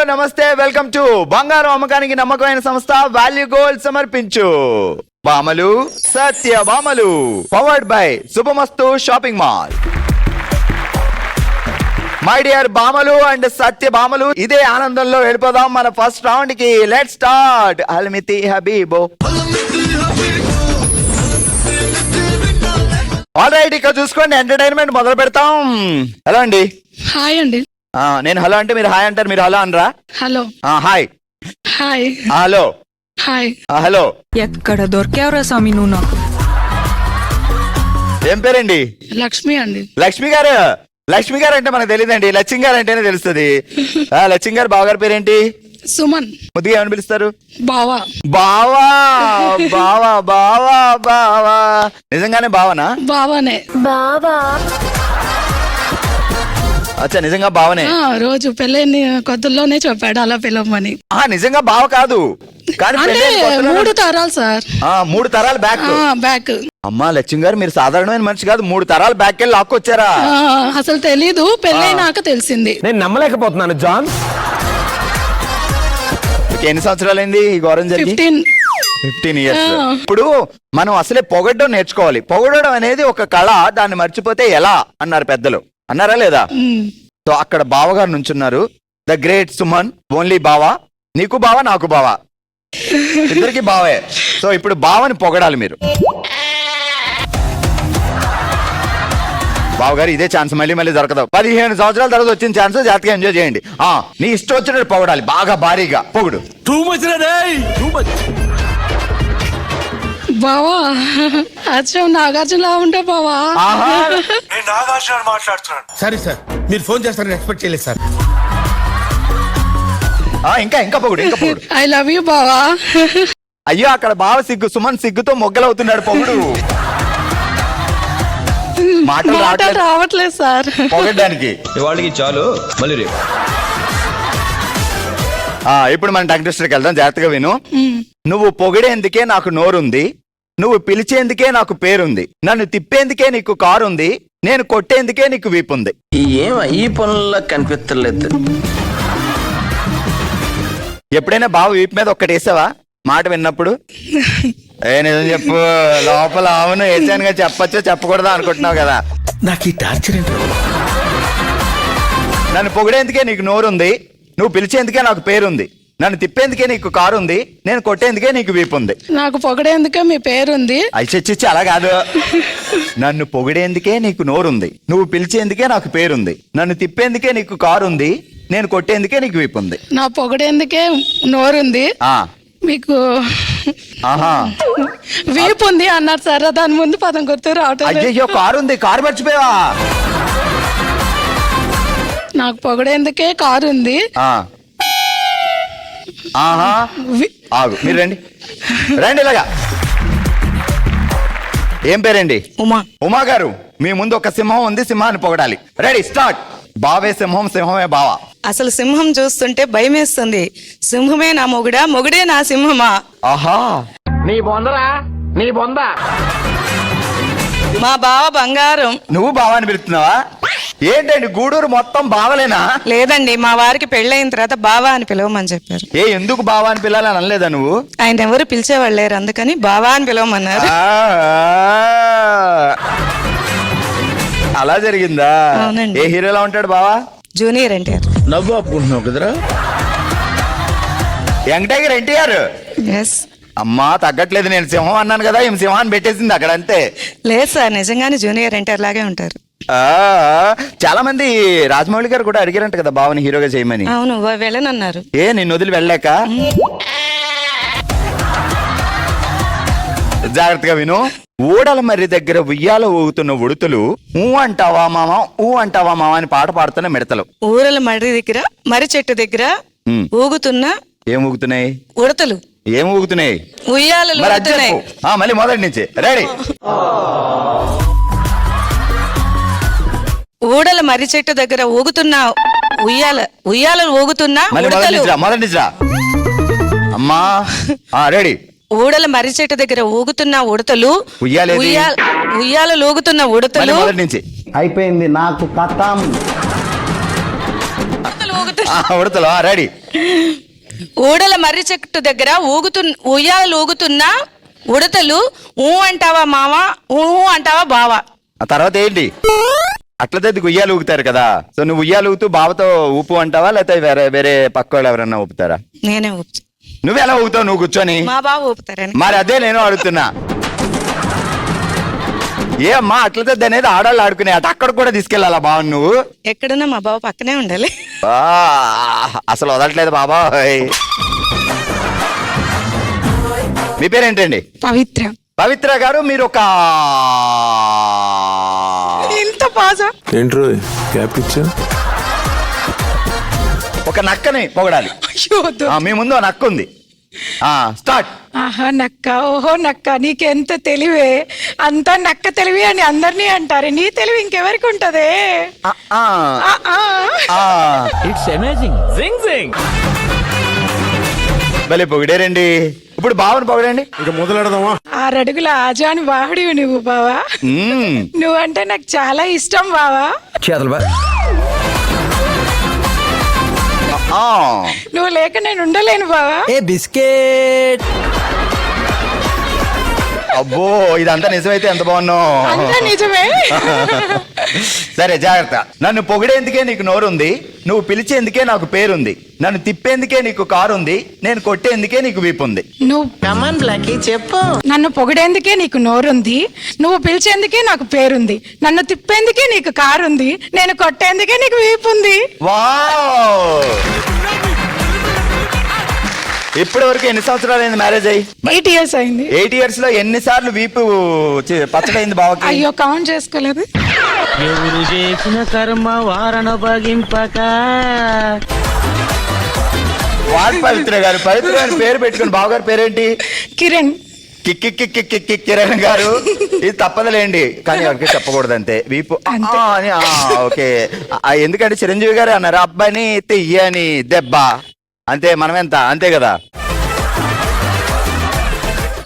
Hello నమస్తే, welcome to బంగారం అమ్మకానికి నమ్మకమైన సంస్థ వాల్యూ గోల్డ్ సమర్పించు భామలు సత్య భామలు, powered by Subhamastu shopping mall. My dear భామలు అండ్ సత్య భామలు, ఇదే ఆనందంలో వెళ్ళిపోదాం మన ఫస్ట్ రౌండ్ కి. Let's start. అల్మితి హబీబో. ఆల్ రైట్, ఇక్కడ చూసుకోండి, ఎంటర్టైన్మెంట్ మొదలు పెడతాం. హలో అండి. హాయ్ అండి. నేను హలో అంటే మీరు హాయ్ అంటారు, మీరు హలో అనరా? Hello. Hi. Hi. Hello. Hi. Hello. ఎక్కడ దొరికావురా స్వామి నువ్వు నాకు? ఏం పేరండి? లక్ష్మి అండి. లక్ష్మి గారు. లక్ష్మి గారు అంటే మనకు తెలియదండి, లక్ష్మి గారు అంటేనే తెలుస్తుంది. లక్ష్మి గారు బావగారి పేరేంటి? సుమన్. ముద్దుగా ఏమని పిలుస్తారు? బావా. బావా బావా బావా బావా. నిజంగానే బావనా? బావానే. బావా. అచ్చా, నిజంగా బావనే. రోజు పెళ్ళైన కొత్తల్లోనే చెప్పాడు అలా పిలవమని. నిజంగా బావ కాదు కానీ అంటే పెళ్ళైన కొత్తలోనే- 3 తరాలు సార్. 3 తరాల బ్యాక్. బ్యాక్. అమ్మా లక్ష్మి గారు, మీరు సాధారణమైన మనిషి కాదు, 3 తరాల బ్యాక్ వెళ్ళి లాక్కొచ్చారా? అసలు తెలీదు, పెళ్ళైనాక తెలిసింది. నేను నమ్మలేకపోతున్నాను జాన్. ఎన్ని సంవత్సరాలైంది ఈ ఘోరం జరిగి? 15 ఇయర్స్. ఇప్పుడు మనం అసలే పొగడ్డం నేర్చుకోవాలి. పొగడడం అనేది ఒక కళ, దాన్ని మర్చిపోతే ఎలా అన్నారు పెద్దలు, అన్నారా లేదా? సో అక్కడ బావగారు నుంచున్నారు. ద గ్రేట్ సుమన్, ఓన్లీ బావా. నీకు బావా, నాకు బావా, ఇద్దరికి బావే. సో ఇప్పుడు బావని పొగడాలి మీరు. బావగారు, ఇదే ఛాన్స్ మళ్ళీ మళ్ళీ దొరకదు. 15 సంవత్సరాల తర్వాత వచ్చిన ఛాన్స్, జాగ్రత్తగా ఎంజాయ్ చేయండి. నీ ఇష్టం వచ్చినట్టు పొగడాలి, బాగా భారీగా పొగుడు. బావా అచ్చం నాగార్జున ఉంటే బావా. నేను నాగార్జున మాట్లాడుతున్నాను. సరే సార్, మీరు ఫోన్ చేస్తారని ఎక్స్పెక్ట్ చేయలేదు సార్. ఇంకా ఇంకా పొగుడు, ఇంకా పొగుడు. ఐ లవ్ యూ బావా. అయ్యో, అక్కడ బావ సిగ్గు, సుమన్ సిగ్గుతో మొగ్గలవుతున్నాడు. పొగుడు. మాటలు రావట్లేదు సార్ పొగడ్డానికి. ఇవాళకి చాలు, మళ్ళీ రేపు. ఇప్పుడు మనం టంగ్ ట్విస్టర్కి వెళ్దాం, జాగ్రత్తగా విను. నువ్వు పొగిడేందుకే నాకు నోరుంది, నువ్వు పిలిచేందుకే నాకు పేరుంది, నన్ను తిప్పేందుకే నీకు కారుంది, నేను కొట్టేందుకే నీకు వీపుంది. ఈ పనుల్లో కనిపించలేదు. ఎప్పుడైనా బావ వీపు మీద ఒక్కటి వేసావా మాట విన్నప్పుడు? నిజం చెప్పు, లోపల అవును వేసానుగా చెప్పచ్చో చెప్పకూడదా అనుకుంటున్నావు కదా. నాకు ఈ టార్చర్ ఏంటి? నన్ను పొగిడేందుకే నీకు నోరుంది, నువ్వు పిలిచేందుకే నాకు పేరుంది, నన్ను తిప్పేందుకే నీకు కారుంది, నేను కొట్టేందుకే నీకు వీపుంది. నాకు పొగడేందుకే మీ పేరుంది. అచ్చి అలా కాదు. నన్ను పొగిడేందుకే నీకు నోరుంది, నువ్వు పిలిచేందుకే నాకు పేరుంది, నన్ను తిప్పేందుకే నీకు కారుంది, నేను కొట్టేందుకే నీకు వీపుంది. నా పొగడేందుకే నోరుంది, మీకు వీపుంది అన్నారు సార్. దాని ముందు పదం గుర్తు రావటం. అయ్యో, కారుంది, కారు మర్చిపోయావా? నాకు పొగడేందుకే కారు ఉంది. ఆగు, మీరు రండి రండి ఇలాగా. ఏం పేరండి? ఉమా. ఉమా గారు, మీ ముందు ఒక సింహం ఉంది, సింహాన్ని పొగడాలి. Ready, start. బావే సింహం, సింహమే బావా. అసలు సింహం చూస్తుంటే భయమేస్తుంది. సింహమే నా మొగుడా, మొగుడే నా సింహమా? ఆహా, నీ బొందరా, నీ బొంద. మా బావ బంగారం. నువ్వు బావాని పిలుస్తున్నావా? ఏంటండి గూడూరు మొత్తం బావలేనా? లేదండి, మా వారికి పెళ్ళైన తర్వాత బావా అని పిలవమని చెప్పారు. ఎందుకు బావా అని పిల్లాలని అనలేదా నువ్వు? ఆయన ఎవరు పిలిచేవాళ్ళు లేరు, అందుకని బావా అని పిలవమన్నారు. అలా జరిగిందా? అవునండి. ఏ హీరోలా ఉంటాడు బావా? జూనియర్ ఎన్టీఆర్. నవ్వు ఆపుకుంటున్నావు కదరా. Young tiger NTR. ఎస్. అమ్మా తగ్గట్లేదు, నేను సింహం అన్నాను కదా, ఏం సింహాన్ని పెట్టేసింది అక్కడ అంతే. లేదు సార్, నిజంగానే జూనియర్ ఎన్టీఆర్ లాగే ఉంటారు. చాలా మంది రాజమౌళి గారు కూడా అడిగారంట కదా బావని హీరోగా చేయమని. అవును, వెళ్ళనన్నారు. నిన్ను వదిలి వెళ్ళాక? జాగ్రత్తగా విను. ఊడల మర్రి దగ్గర ఉయ్యాల ఊగుతున్న ఉడుతులు, ఊ అంటావా మామ, ఊ అంటావా మామ అని పాట పాడుతున్న మిడతలు. ఊరల మర్రి దగ్గర, మర్రి చెట్టు దగ్గర ఊగుతున్న ఏం ఊగుతున్నాయి? ఉడతలు. ఏం ఊగుతున్నాయి? ఉయ్యాలలు ఊగుతున్నాయి. మళ్ళీ మొదటి నుంచి రెడీ. ఊడల మర్రి చెట్టు దగ్గర ఊగుతున్న ఉయ్యాలలు ఊగుతున్న మొదటి నుంచి అమ్మా. రెడీ. ఊడల మర్రి చెట్టు దగ్గర ఊగుతున్న ఉడతలు, ఉయ్యాలలు ఊగుతున్న ఉడతలు. మొదటి నుంచి అయిపోయింది నాకు కథం. ఉడతలు రెడీ. ఊడల మర్రి చెట్టు దగ్గర ఉయ్యాలు ఊగుతున్న ఉడతలు ఊ అంటావా మావా, ఊ అంటావా బావా. ఆ తర్వాత ఏంటి? అట్లయితే ఉయ్యాలు ఊగుతారు కదా, సో నువ్వు ఉయ్యాలు ఊగుతూ బావతో ఊపు అంటావా, లేకపోతే వేరే వేరే పక్క వాళ్ళు ఎవరన్నా ఊపుతారా? నేనే ఊపుతా. నువ్వెలా ఊగుతావు నువ్వు కూర్చొని? మా బావ ఊపుతారని. మరి అదే నేను అడుగుతున్నా. ఏ అమ్మా అట్లయితే అనేది ఆడవాళ్ళు ఆడుకునే అటు అక్కడ కూడా తీసుకెళ్ళాలా బావ నువ్వు? ఎక్కడున్నా మా బావ పక్కనే ఉండాలి. అసలు వదలట్లేదు బాబా. మీ పేరేంటండి? పవిత్ర. పవిత్ర గారు, మీరు ఒక ఇంత పాజా ఏంట్రో క్యాప్ ఇచ్చా ఒక నక్కని పొగడాలి. మీ ముందు ఓ నక్క ఉంది. స్టార్ట్. ఆహా నక్క, ఓహో నక్క, నీకెంత తెలివే, అంతా నక్క తెలివి అని అందరినీ అంటారు, నీ తెలివి ఇంకెవరికి ఉంటదే? It's amazing. జింగ్ జింగ్. భలే పొగిడారండి. ఇప్పుడు బావని పొగడండి. ఇక మొదలెడదామా? 6 అడుగుల ఆజాని వాడివి నువ్వు బావా. నువ్వంటే నాకు చాలా ఇష్టం బావా. నువ్వు లేక నేను ఉండలేను బావా. బిస్కెట్. అబ్బో ఇదంతా నిజమైతే ఎంత బాగున్నావు. అంతా నిజమే. సరే జాగ్రత్త. నన్ను పొగిడేందుకే నీకు నోరుంది, నువ్వు పిలిచేందుకే నాకు పేరుంది, నన్ను తిప్పేందుకే నీకు కారు ఉంది, నేను కొట్టేందుకే నీకు వీపు ఉంది. చెప్పు. నన్ను పొగిడేందుకే నీకు నోరుంది, నువ్వు పిలిచేందుకే నాకు పేరుంది, నన్ను తిప్పేందుకే నీకు కారు ఉంది, నేను కొట్టేందుకే నీకు వీపు ఉంది. వావ్. ఇప్పటి వరకు ఎన్ని సంవత్సరాలు అయింది మ్యారేజ్ అయ్యి? 8 years అయింది. 8 years లో ఎన్నిసార్లు వీపు పచ్చడైంది బావకి? అయ్యో కౌంట్ చేసుకోలేదు. ఎవరు చేసిన కర్మ వారణ భగింపక. వాడు పవిత్ర గారు. పవిత్ర గారి పేరు పెట్టుకుని బావగారి పేరేంటి? కిరణ్. కిరణ్ గారు. ఇది తప్పదులేండి, కానీ ఎవరికి చెప్పకూడదు అంతే. వీపు అని. ఓకే. ఎందుకంటే చిరంజీవి గారు అన్నారు అబ్బాయిని తెయ్యని దెబ్బ అంతే, మనం ఎంత అంతే కదా.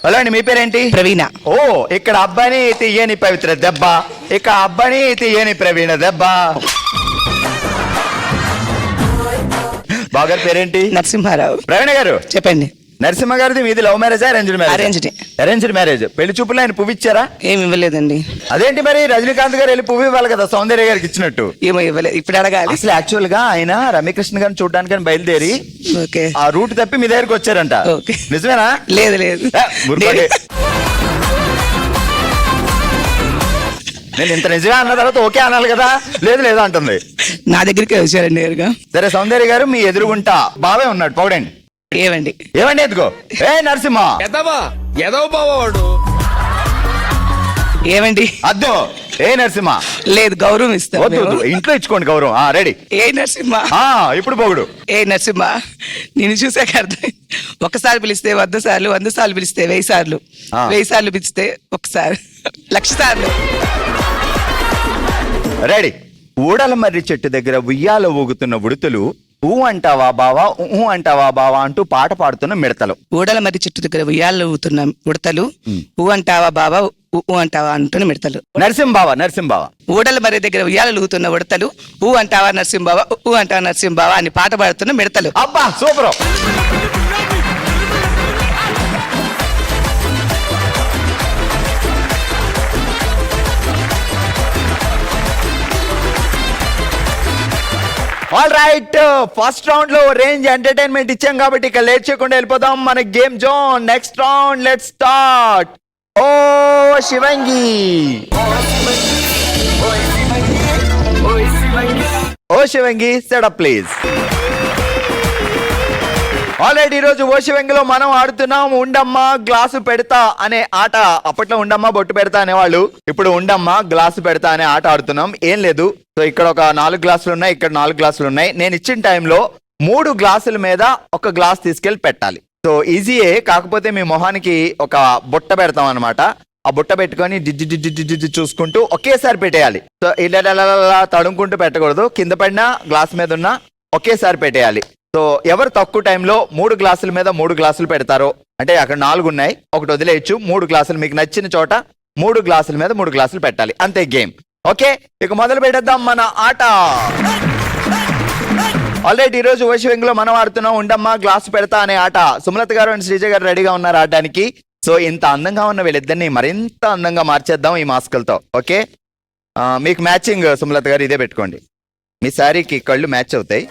హలో అండి, మీ పేరేంటి? ప్రవీణ. ఓ ఇక్కడ అబ్బాయిని తీయని పవిత్ర దెబ్బ, ఇక్కడ అబ్బాయిని తీయని ప్రవీణ దెబ్బ. బాగారి పేరేంటి? నరసింహారావు. ప్రవీణ గారు చెప్పండి. నరసింహ గారిది మీది love marriage arranged marriage? Arranged. Arranged marriage. పెళ్లి చూపులు ఆయన పువ్వు ఇచ్చారా? ఏమి ఇవ్వలేదండి. అదేంటి మరి? రజనీకాంత్ గారు వెళ్ళి పువ్వు ఇవ్వాలి కదా సౌందర్య గారికి ఇచ్చినట్టు. ఏమో ఇవ్వలేదు, ఇప్పుడు అడగాలి. అసలు యాక్చువల్ గా ఆయన రమ్యకృష్ణ గారిని చూడడానికి బయలుదేరి ఓకే ఆ రూట్ తప్పి మీ దగ్గరికి వచ్చారంట. ఓకే. నిజమేనా? లేదు లేదు. నేను ఇంత నిజంగా అన్న తర్వాత ఓకే అనాలి కదా. లేదు లేదు అంటుంది. నా దగ్గరికి వచ్చారండి నేరుగా. సరే సౌందర్య గారు, మీ ఎదురుగుంటా బావే ఉన్నాడు, పొగడండి. ఏమండి? ఏమండి ఎదుగో. ఏ నరసింహ ఎదవ బావాడు. ఏమండి? అద్దు. ఏ నరసింహ. లేదు, గౌరవం ఇస్తా. వద్దు వద్దు, ఇంట్లో ఇచ్చుకోండి గౌరవం. రెడీ. ఏ నరసింహ. ఇప్పుడు పొగుడు. ఏ నరసింహ, నేను చూసాక అర్థం. ఒకసారి పిలిస్తే 100 సార్లు, 100 సార్లు పిలిస్తే 1000 సార్లు, 1000 సార్లు పిలిస్తే ఒకసారి 1,00,000 సార్లు. రెడీ. ఊడల మర్రి చెట్టు దగ్గర ఉయ్యాల ఊగుతున్న ఉడుతులు ఊ అంటావా బావా, ఊ అంటావా బావా అంటూ పాట పాడుతున్న మిడతలు. ఊడల మర్రి చెట్టు దగ్గర ఉయ్యాలు ఊగుతున్న ఉడతలు ఊ అంటావా బావా, ఊ అంటావా అంటున్న మిడతలు. నరసింబావ. నరసింబావ. ఊడల మర్రి దగ్గర ఉయ్యాలు ఊగుతున్న ఉడతలు ఊ అంటావా నరసింబావ, ఊ అంటావా నరసింబావ అని పాట పాడుతున్న మిడతలు. అబ్బా super. All right, first round లో రేంజ్ ఎంటర్టైన్మెంట్ ఇచ్చాం కాబట్టి ఇక లేట్ చేయకుండా వెళ్ళిపోదాం మన game zone. Next round let's start. ఓ శివంగి. ఓ శివంగి సెటప్ ప్లీజ్. ఆల్రెడీ ఈరోజు ఓ శివంగిలో మనం ఆడుతున్నాం ఉండమ్మా గ్లాసు పెడతా అనే ఆట. అప్పట్లో ఉండమ్మా బొట్టు పెడతా అనేవాళ్ళు, ఇప్పుడు ఉండమ్మా గ్లాసు పెడతా అనే ఆట ఆడుతున్నాం. ఏం లేదు, సో ఇక్కడ ఒక 4 గ్లాసులు ఉన్నాయి, ఇక్కడ 4 గ్లాసులు ఉన్నాయి. నేను ఇచ్చిన టైంలో 3 గ్లాసుల మీద ఒక గ్లాస్ తీసుకెళ్లి పెట్టాలి. సో ఈజీయే, కాకపోతే మీ మొహానికి ఒక బుట్ట పెడతాం అనమాట. ఆ బుట్ట పెట్టుకొని డిజ్జి డిజ్జి డిజ్జి చూసుకుంటూ ఒకేసారి పెట్టేయాలి. సో ఇలా తడుముకుంటూ పెట్టకూడదు, కింద పడిన గ్లాస్ మీద ఉన్న ఒకేసారి పెట్టేయాలి. సో ఎవరు తక్కువ టైంలో 3 గ్లాసుల మీద 3 గ్లాసులు పెడతారో, అంటే అక్కడ 4 ఉన్నాయి, ఒకటి వదిలేయచ్చు. 3 గ్లాసులు మీకు నచ్చిన చోట 3 గ్లాసుల మీద 3 గ్లాసులు పెట్టాలి, అంతే గేమ్. ఓకే, ఇక మొదలు పెట్టేద్దాం మన ఆట. ఆల్రెడీ ఈ రోజు ఓషివెంగ్ లో మనం ఆడుతున్నాం ఉండమ్మా గ్లాస్ పెడతా అనే ఆట. సుమలత గారు అండ్ శ్రీజ గారు రెడీగా ఉన్నారు ఆడడానికి. సో ఇంత అందంగా ఉన్న వీళ్ళిద్దరిని మరింత అందంగా మార్చేద్దాం ఈ మాస్కులతో. ఓకే, మీకు మ్యాచింగ్ సుమలత గారు ఇదే పెట్టుకోండి. మీ శారీకి కళ్ళు మ్యాచ్ అవుతాయి.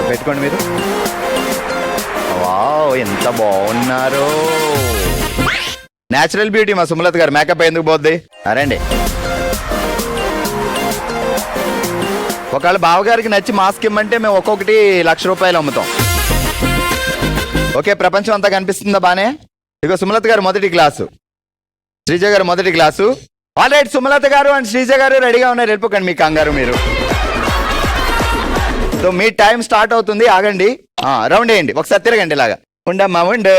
పెట్టుకోండి మీరు. వావ్, ఎంత బాగున్నారు. నేచురల్ బ్యూటీ మా సుమలత గారు. మేకప్ ఎందుకు పోద్ది? రండి. ఒకవేళ బావగారికి నచ్చి మాస్క్ ఇమ్మంటే మేము ఒక్కొక్కటి ₹1,00,000 అమ్ముతాం. ఓకే, ప్రపంచం అంతా కనిపిస్తుందా బానే? ఇక సుమలత గారు మొదటి గ్లాసు, శ్రీజ గారు మొదటి గ్లాసు. ఆల్రైట్, సుమలత గారు అండ్ శ్రీజ గారు రెడీగా ఉన్నారు. వెళ్ళిపోకండి మీ కంగారు మీరు. సో మీ టైం స్టార్ట్ అవుతుంది, ఆగండి. రౌండ్ వేయండి, ఒకసారి తిరగండి ఇలాగా. ఉండమ్మా ఉండు,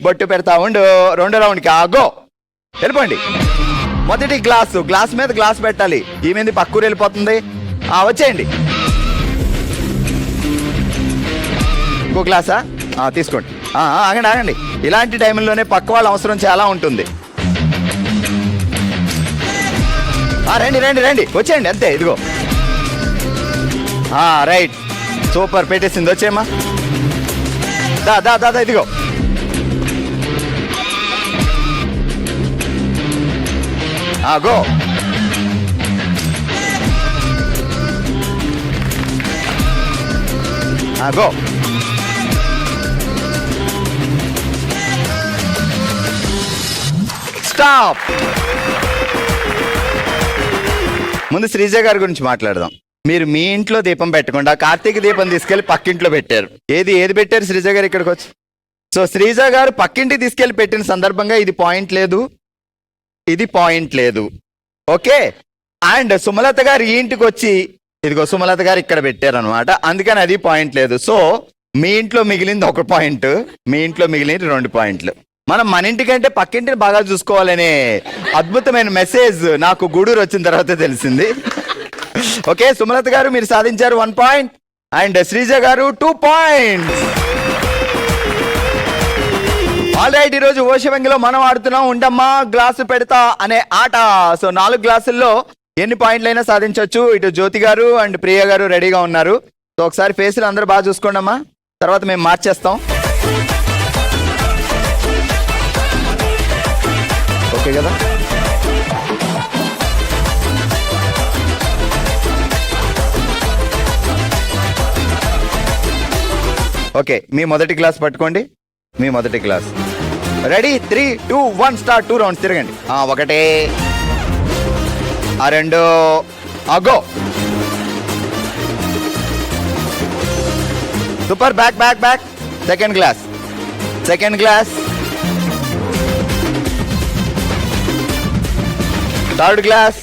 బొట్టు పెడతా ఉండు. రెండో రౌండ్కి ఆగో, వెళ్ళిపోండి. మొదటి గ్లాసు, గ్లాస్ మీద గ్లాస్ పెట్టాలి. ఈమెంది పక్కూరు వెళ్ళిపోతుంది. వచ్చేయండి. ఇంకో గ్లాసా? తీసుకోండి. ఆగండి ఆగండి. ఇలాంటి టైంలోనే పక్క వాళ్ళ అవసరం చాలా ఉంటుంది. రండి రండి రండి, వచ్చేయండి అంతే. ఇదిగో, రైట్, సూపర్, పెట్టేసింది. వచ్చేమ్మా, దా దా దా, ఇదిగో. గో. గో. స్టాప్. ముందు శ్రీజ గారి గురించి మాట్లాడదాం. మీరు మీ ఇంట్లో దీపం పెట్టకుండా కార్తీక దీపం తీసుకెళ్లి పక్కింట్లో పెట్టారు. ఏది పెట్టారు శ్రీజ గారు ఇక్కడికి వచ్చి? సో శ్రీజ గారు పక్కింటికి తీసుకెళ్లి పెట్టిన సందర్భంగా ఇది పాయింట్ లేదు, ఇది పాయింట్ లేదు. ఓకే, అండ్ సుమలత గారు ఈ ఇంటికి వచ్చి ఇదిగో సుమలత గారు ఇక్కడ పెట్టారు అనమాట. అందుకని అది పాయింట్ లేదు. సో మీ ఇంట్లో మిగిలింది 1 పాయింట్, మీ ఇంట్లో మిగిలింది 2 పాయింట్లు. మనం మన ఇంటికంటే పక్కింటిని బాగా చూసుకోవాలనే అద్భుతమైన మెసేజ్ నాకు గూడూరు వచ్చిన తర్వాత తెలిసింది. ఓకే, సుమలత గారు మీరు సాధించారు 1 పాయింట్ అండ్ శ్రీజ గారు 2 పాయింట్స్. ఆల్రైట్, ఈరోజు ఓషివెంగిలో మనం ఆడుతున్నాం ఉండమ్మా గ్లాసు పెడతా అనే ఆట. సో 4 గ్లాసుల్లో ఎన్ని పాయింట్లైనా సాధించవచ్చు. ఇటు జ్యోతి గారు అండ్ ప్రియ గారు రెడీగా ఉన్నారు. సో ఒకసారి ఫేసులు అందరూ బాగా చూసుకోండి అమ్మా, తర్వాత మేము మార్చేస్తాం. ఓకే కదా? ఓకే, మీ మొదటి గ్లాస్ పట్టుకోండి. మీ మొదటి గ్లాస్ రెడీ. 3, 2, 1 స్టార్ట్. 2 రౌండ్స్ తిరగండి. 1, 2, go. Super, back back back. Second glass, second glass, third class,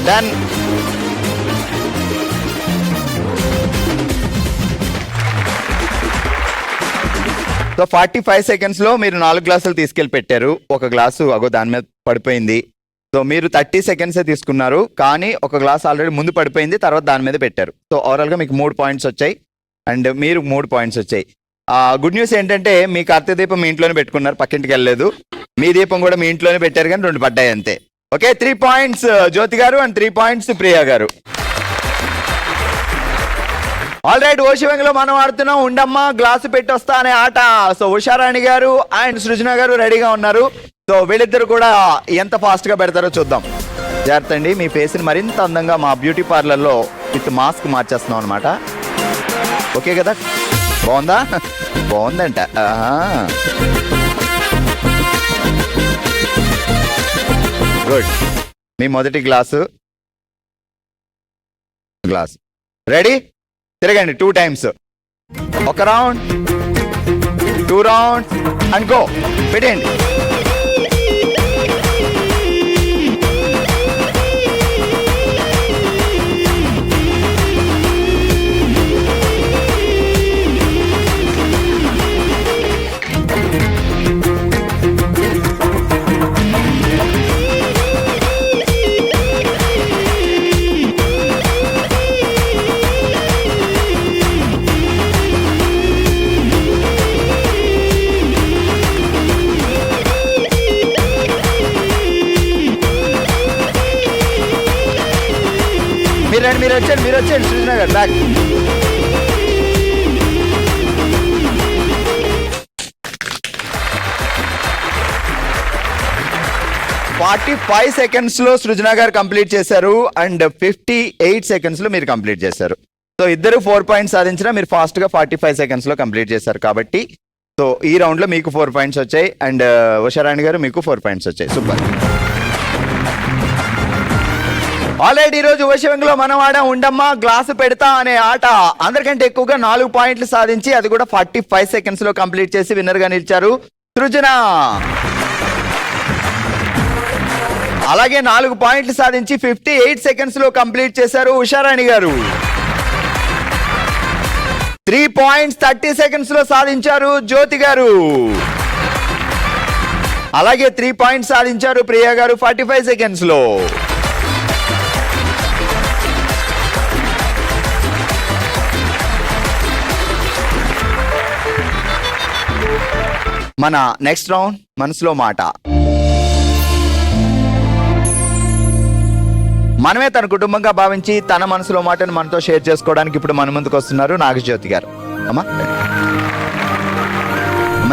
done. So 45 seconds లో మీరు 4 గ్లాసులు తీసుకెళ్లి పెట్టారు. 1 గ్లాసు అగో దాని మీద పడిపోయింది. సో మీరు 30 seconds తీసుకున్నారు, కానీ 1 గ్లాస్ ఆల్రెడీ ముందు పడిపోయింది, తర్వాత దాని మీద పెట్టారు. సో ఓవరాల్గా మీకు 3 పాయింట్స్ వచ్చాయి అండ్ మీరు 3 పాయింట్స్ వచ్చాయి. గుడ్ న్యూస్ ఏంటంటే మీ కార్తీక దీపం మీ ఇంట్లోనే పెట్టుకున్నారు, పక్కింటికి వెళ్ళలేదు. మీ దీపం కూడా మీ ఇంట్లోనే పెట్టారు, కానీ 2 పడ్డాయి అంతే. ఓకే, 3 పాయింట్స్ జ్యోతి గారు అండ్ 3 పాయింట్స్ ప్రియా గారు. ఆల్రైట్, ఓషివెంగిలో మనం ఆడుతున్నాం ఉండమ్మా గ్లాసు పెట్టి వస్తా అనే ఆట. సో ఉషారాణి గారు అండ్ సృజన గారు రెడీగా ఉన్నారు. సో వీళ్ళిద్దరు కూడా ఎంత ఫాస్ట్ గా పెడతారో చూద్దాం. జాగ్రత్త అండి, మీ ఫేస్ ని మరింత అందంగా మా బ్యూటీ పార్లర్ లో విత్ మాస్క్ మార్చేస్తున్నాం అనమాట. ఓకే కదా? బాగుందా? బాగుందంట. గుడ్. మీ మొదటి గ్లాసు రెడీ. తిరగండి 2 times. 1 round, 2 rounds and go. పెట్టండి. మీరు వచ్చండి సృజన గారు బ్యాక్. ఫైవ్ సెకండ్స్ లో సృజన గారు కంప్లీట్ చేశారు అండ్ 58 సెకండ్స్ లో మీరు కంప్లీట్ చేశారు. సో ఇద్దరు 4 పాయింట్స్ సాధించినా మీరు ఫాస్ట్ గా 45 సెకండ్స్ లో కంప్లీట్ చేశారు కాబట్టి సో ఈ రౌండ్ లో మీకు 4 పాయింట్స్ వచ్చాయి అండ్ ఉషారాణి గారు మీకు 4 పాయింట్స్ వచ్చాయి. సూపర్. ఆల్రెడీ ఈ రోజు ఉషవంలో మనం ఆడాం ఉండమ్మా గ్లాసు పెడతా అనే ఆట. అందరికంటే ఎక్కువగా 4 పాయింట్లు సాధించి అది కూడా 45 సెకండ్స్ లో కంప్లీట్ చేసి విన్నర్ గా నిలిచారు సృజన. అలాగే 4 పాయింట్లు సాధించి 58 సెకండ్స్ లో కంప్లీట్ చేశారు ఉషారాణి గారు. 3 పాయింట్స్ 30 సెకండ్స్ లో సాధించారు జ్యోతి గారు. అలాగే 3 పాయింట్స్ సాధించారు ప్రియా గారు 45 సెకండ్స్ లో. మన నెక్స్ట్ రౌండ్ మనసులో మాట. మనమే తన కుటుంబంగా భావించి తన మనసులో మాటను మనతో షేర్ చేసుకోవడానికి ఇప్పుడు మన ముందుకు వస్తున్నారు నాగజ్యోతి గారు. అమ్మా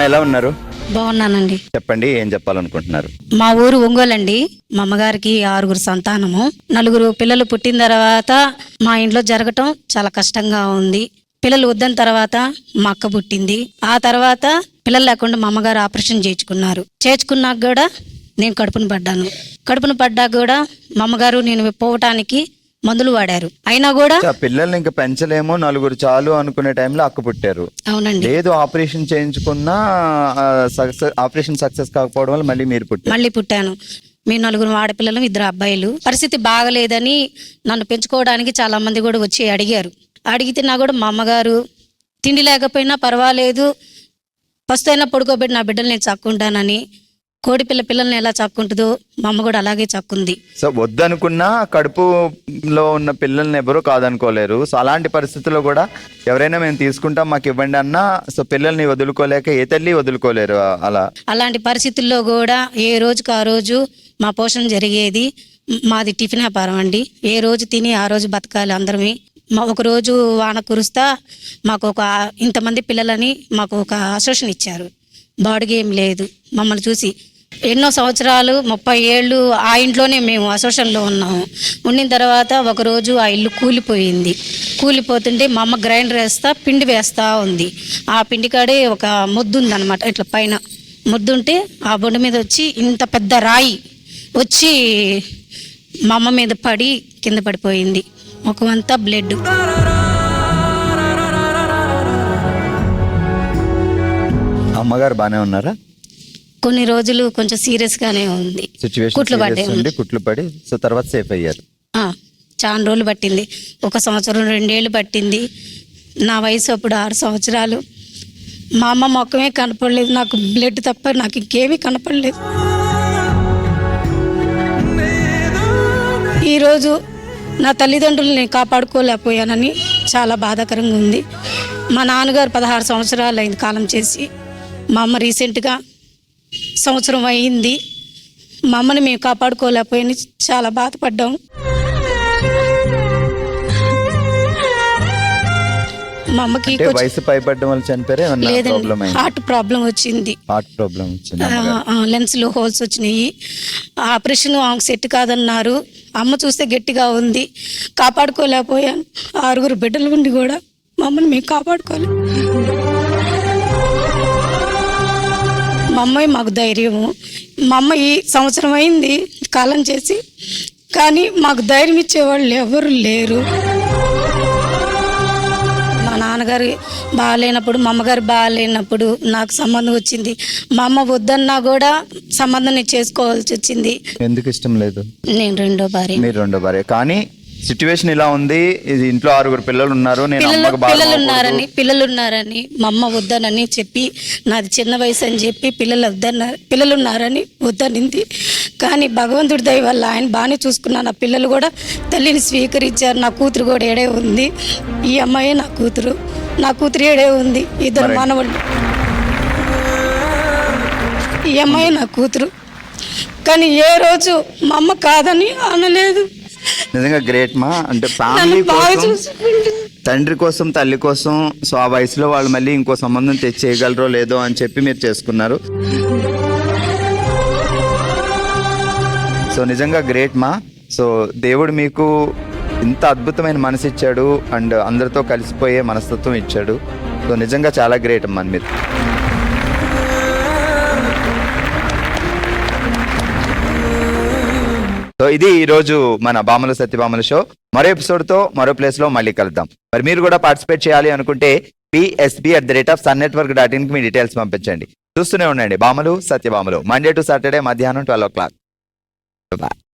ఎలా ఉన్నారు? బాగున్నానండి. చెప్పండి ఏం చెప్పాలనుకుంటున్నారు? మా ఊరు ఒంగోలు అండి. మా అమ్మగారికి 6 సంతానము. 4 పిల్లలు పుట్టిన తర్వాత మా ఇంట్లో జరగటం చాలా కష్టంగా ఉంది. పిల్లలు వద్దని తర్వాత మా అక్క పుట్టింది. ఆ తర్వాత పిల్లలు లేకుండా మా అమ్మగారు ఆపరేషన్ చేయించుకున్నాక కూడా నేను కడుపును పడ్డాక కూడా మా అమ్మగారు నేను పోవటానికి మందులు వాడారు. అయినా కూడా పిల్లల్ని ఇంకా పెంచలేమో 4 చాలు అనుకునే టైంలో అక్క పుట్టారు. అవునండి. లేదు ఆపరేషన్ చేయించుకున్నా ఆపరేషన్ సక్సెస్ కాకపోవడం వల్ల మళ్ళీ పుట్టాను. మేము 4 ఆడపిల్లలు 2 అబ్బాయిలు. పరిస్థితి బాగలేదని నన్ను పెంచుకోవడానికి చాలా మంది కూడా వచ్చి అడిగితే నా కూడా మా అమ్మగారు తిండి లేకపోయినా పర్వాలేదు ఫస్ట్ పడుకోబెట్టి నా బిడ్డలు నేను చాక్కుంటానని, కోడి పిల్లల్ని ఎలా చాక్కుంటుందో మా అమ్మ కూడా అలాగే చాక్కుంది. సో వద్దనుకున్నా కడుపులో ఉన్న పిల్లల్ని ఎవరూ కాదనుకోలేరు. సో అలాంటి పరిస్థితుల్లో కూడా ఎవరైనా మేము తీసుకుంటాం మాకు ఇవ్వండి అన్నా సో పిల్లల్ని వదులుకోలేక ఏ తల్లి వదులుకోలేరు. అలాంటి పరిస్థితుల్లో కూడా ఏ రోజుకి ఆ రోజు మా పోషణ జరిగేది. మాది టిఫిన్ వ్యాపారం అండి. ఏ రోజు తిని ఆ రోజు బతకాలి అందరమే. ఒక రోజు వాన కురుస్తా మాకు ఇంతమంది పిల్లలని మాకు ఒక అసోసియేషన్ ఇచ్చారు. బాడుగ ఏం లేదు. మమ్మల్ని చూసి ఎన్నో సంవత్సరాలు 30 ఏళ్ళు ఆ ఇంట్లోనే మేము అసోసియేషన్లో ఉన్నాము. ఉండిన తర్వాత ఒకరోజు ఆ ఇల్లు కూలిపోతుంటే మా అమ్మ గ్రైండర్ పిండి వేస్తూ ఉంది. ఆ పిండి కాడే ఒక ముద్దు ఉందన్నమాట. ఇట్లా పైన ముద్దు ఉంటే ఆ బొండు మీద వచ్చి ఇంత పెద్ద రాయి వచ్చి మా అమ్మ మీద పడి కింద పడిపోయింది. ముఖమంతా బ్లడ్. అమ్మగారు బానే ఉన్నారా? కొన్ని రోజులు కొంచెం సీరియస్ గానే ఉంది. కుట్లు పడి సో తర్వాత సేఫ్ అయ్యారు. చాలా రోజులు పట్టింది. 1 సంవత్సరం 2 ఏళ్ళు పట్టింది. నా వయసు అప్పుడు 6 సంవత్సరాలు. మా అమ్మ మొక్కమే కనపడలేదు. నాకు బ్లడ్ తప్ప నాకు ఇంకేమీ కనపడలేదు. ఈరోజు నా తల్లిదండ్రులని కాపాడుకోలేకపోయానని చాలా బాధాకరంగా ఉంది. మా నాన్నగారు 16 సంవత్సరాలు అయింది కాలం చేసి. మా అమ్మ రీసెంట్గా సంవత్సరం అయింది. మా అమ్మని మేము కాపాడుకోలేకపోయాని చాలా బాధపడ్డాము. మా అమ్మకి వయసు పైబడ్డం వల్ల చనిపోయారు. లేదండి, హార్ట్ ప్రాబ్లం వచ్చింది. లెన్స్ లో హోల్స్ వచ్చినాయి. ఆపరేషన్ సెట్ కాదన్నారు. అమ్మ చూస్తే గట్టిగా ఉంది. కాపాడుకోలేకపోయాను. 6 బిడ్డలు ఉండి కూడా మా అమ్మని మేము కాపాడుకోలేము. మా అమ్మాయి మాకు ధైర్యము. మా అమ్మ ఈ సంవత్సరం అయింది కాలం చేసి, కానీ మాకు ధైర్యం ఇచ్చేవాళ్ళు ఎవరు లేరు. మా నాన్నగారు బాగాలేనప్పుడు, మా అమ్మగారు బాగాలేనప్పుడు నాకు సంబంధం వచ్చింది. మా అమ్మ వద్దన్నా కూడా సంబంధం నేను చేసుకోవాల్సి వచ్చింది. ఎందుకు ఇష్టం లేదు? నేను రెండో భార్య. కానీ సిచ్యువేషన్ ఇలా ఉంది. ఇది ఇంట్లో 6 పిల్లలు ఉన్నారు. పిల్లలు ఉన్నారని మా అమ్మ వద్దనని చెప్పి, నాది చిన్న వయసు అని చెప్పి పిల్లలు ఉన్నారని వద్దనింది. కానీ భగవంతుడి దయ వల్ల ఆయన బాగానే చూసుకున్నా. నా పిల్లలు కూడా తల్లిని స్వీకరించారు. నా కూతురు కూడా ఏడే ఉంది. ఈ అమ్మాయే నా కూతురు ఏడే ఉంది. 2 మనవళ్ళు. ఈ అమ్మాయి నా కూతురు. కానీ ఏ రోజు మా అమ్మ కాదని అనలేదు. నిజంగా గ్రేట్ మా. అంటే ఫ్యామిలీ కోసం, తండ్రి కోసం, తల్లి కోసం, సో ఆ వయసులో వాళ్ళు మళ్ళీ ఇంకో సంబంధం తెచ్చేయగలరో లేదో అని చెప్పి మీరు చేసుకున్నారు. సో నిజంగా గ్రేట్ మా. సో దేవుడు మీకు ఇంత అద్భుతమైన మనసు ఇచ్చాడు అండ్ అందరితో కలిసిపోయే మనస్తత్వం ఇచ్చాడు. సో నిజంగా చాలా గ్రేట్ అమ్మా మీరు. సో ఇది ఈరోజు మన భామలు సత్యభామల షో. మరో ఎపిసోడ్తో మరో ప్లేస్లో మళ్ళీ కలుద్దాం. మరి మీరు కూడా పార్టిసిపేట్ చేయాలి అనుకుంటే psb@sunnetwork.in కి మీ డీటెయిల్స్ పంపించండి. చూస్తూనే ఉండండి భామలు సత్యభామలు, మండే టు సాటర్డే మధ్యాహ్నం 12 o'clock. Bye.